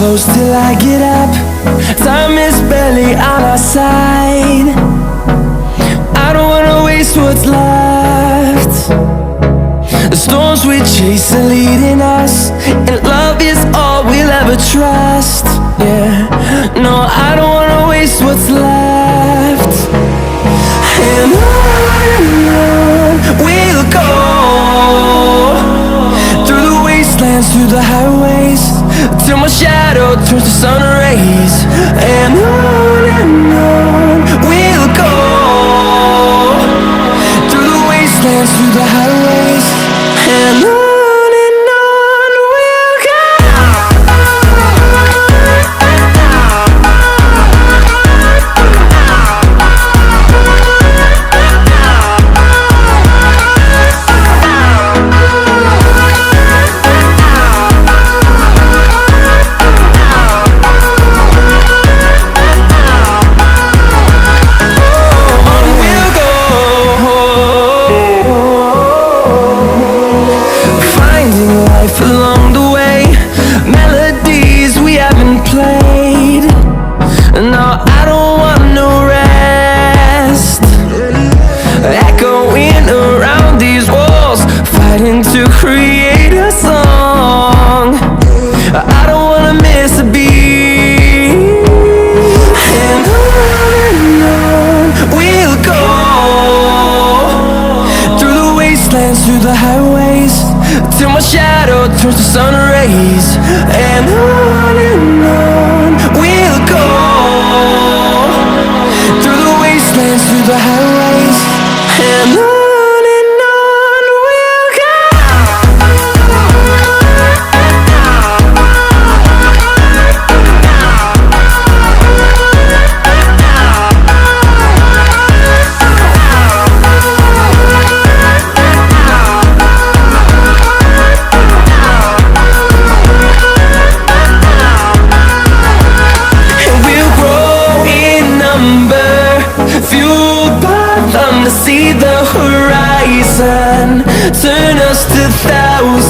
close till I get up. Time is barely on our side. I don't wanna waste what's left. The storms we chase are leading us, and love is all we'll ever trust. Yeah, no, I don't wanna waste what's left. And on we'll go, through the wastelands, through the highways, till my shadow turns to sun rays. And on we'll go, through the wastelands, through the highways, and on we'll go. Along the way, melodies we haven't played. No, I don't want no rest. Echoing around these walls, fighting to create a song. I don't wanna miss a beat. And on we'll go, through the wastelands, through the highways, till my shadow turns to sun rays. And on we'll go, through the wastelands, through the highways, and on. Fueled by them to see the horizon, turn us to thousands.